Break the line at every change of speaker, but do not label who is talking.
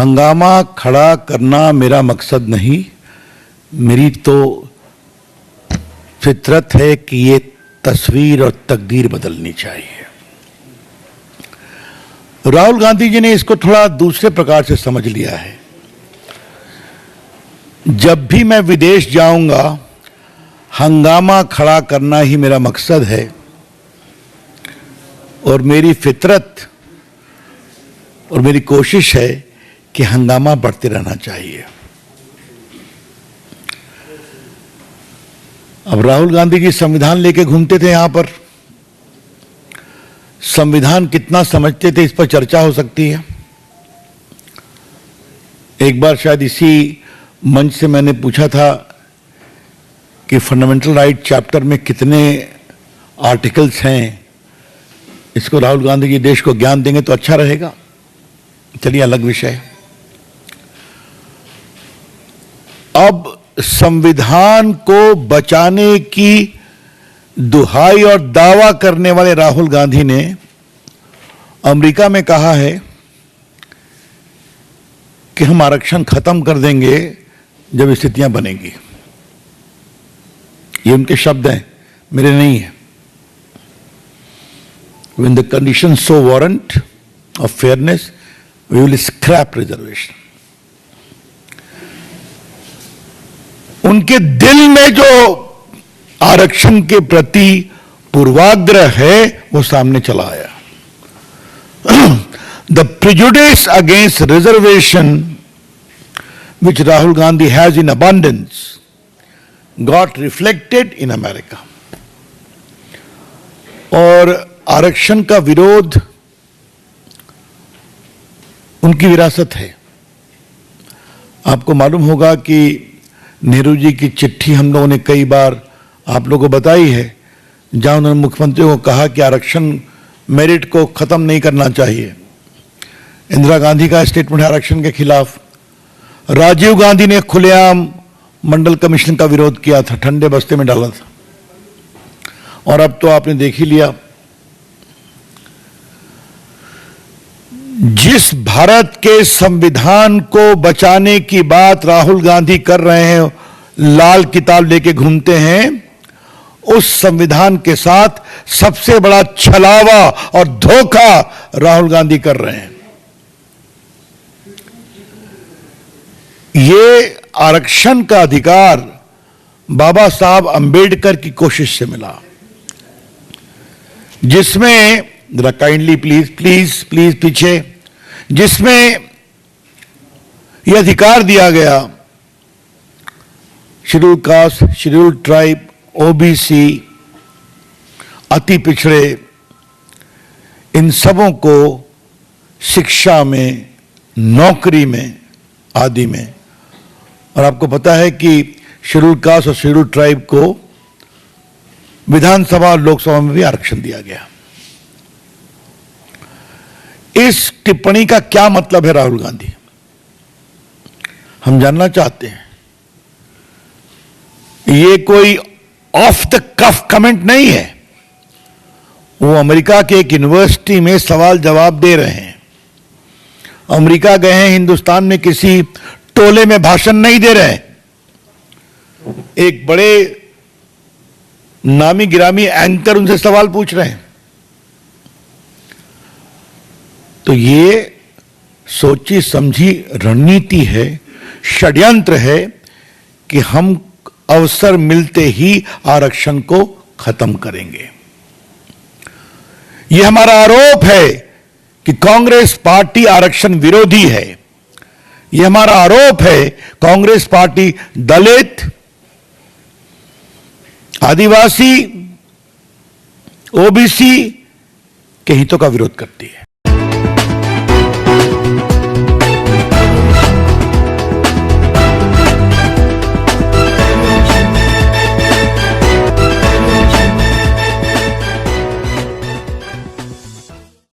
हंगामा खड़ा करना मेरा मकसद नहीं, मेरी तो फितरत है कि ये तस्वीर और तकदीर बदलनी चाहिए। राहुल गांधी जी ने इसको थोड़ा दूसरे प्रकार से समझ लिया है। जब भी मैं विदेश जाऊंगा, हंगामा खड़ा करना ही मेरा मकसद है और मेरी फितरत और मेरी कोशिश है कि हंगामा बढ़ते रहना चाहिए। अब राहुल गांधी जी संविधान लेके घूमते थे यहां पर, संविधान कितना समझते थे इस पर चर्चा हो सकती है। एक बार शायद इसी मंच से मैंने पूछा था कि फंडामेंटल राइट चैप्टर में कितने आर्टिकल्स हैं, इसको राहुल गांधी जी देश को ज्ञान देंगे तो अच्छा रहेगा। चलिए अलग विषय। अब संविधान को बचाने की दुहाई और दावा करने वाले राहुल गांधी ने अमेरिका में कहा है कि हम आरक्षण खत्म कर देंगे जब स्थितियां बनेंगी। ये उनके शब्द हैं, मेरे नहीं है। When the conditions so warrant of fairness, we will scrap reservation. उनके दिल में जो आरक्षण के प्रति पूर्वाग्रह है वो सामने चला आया। The prejudice against reservation which Rahul Gandhi has in abundance got reflected in America. और आरक्षण का विरोध उनकी विरासत है। आपको मालूम होगा कि नेहरू जी की चिट्ठी हम लोगों ने कई बार आप लोगों को बताई है, जहां उन्होंने मुख्यमंत्रियों को कहा कि आरक्षण मेरिट को खत्म नहीं करना चाहिए। इंदिरा गांधी का स्टेटमेंट है आरक्षण के खिलाफ। राजीव गांधी ने खुलेआम मंडल कमीशन का विरोध किया था, ठंडे बस्ते में डाला था। और अब तो आपने देख ही लिया, जिस भारत के संविधान को बचाने की बात राहुल गांधी कर रहे हैं, लाल किताब लेके घूमते हैं, उस संविधान के साथ सबसे बड़ा छलावा और धोखा राहुल गांधी कर रहे हैं। ये आरक्षण का अधिकार बाबा साहब अंबेडकर की कोशिश से मिला, जिसमें जरा काइंडली प्लीज प्लीज प्लीज पीछे, जिसमें यह अधिकार दिया गया schedule caste, schedule tribe, OBC, अति पिछड़े, इन सबों को शिक्षा में, नौकरी में आदि में। और आपको पता है कि शेड्यूल कास्ट और शेड्यूल ट्राइब को विधानसभा और लोकसभा में भी आरक्षण दिया गया। इस टिप्पणी का क्या मतलब है राहुल गांधी, हम जानना चाहते हैं। ये कोई ऑफ द कफ कमेंट नहीं है। वो अमेरिका के एक यूनिवर्सिटी में सवाल जवाब दे रहे हैं। अमेरिका गए हैं, हिंदुस्तान में किसी टोले में भाषण नहीं दे रहे हैं। एक बड़े नामी गिरामी एंकर उनसे सवाल पूछ रहे हैं। तो ये सोची समझी रणनीति है, षड्यंत्र है कि हम अवसर मिलते ही आरक्षण को खत्म करेंगे। यह हमारा आरोप है कि कांग्रेस पार्टी आरक्षण विरोधी है। यह हमारा आरोप है कांग्रेस पार्टी दलित, आदिवासी, ओबीसी के हितों का विरोध करती है।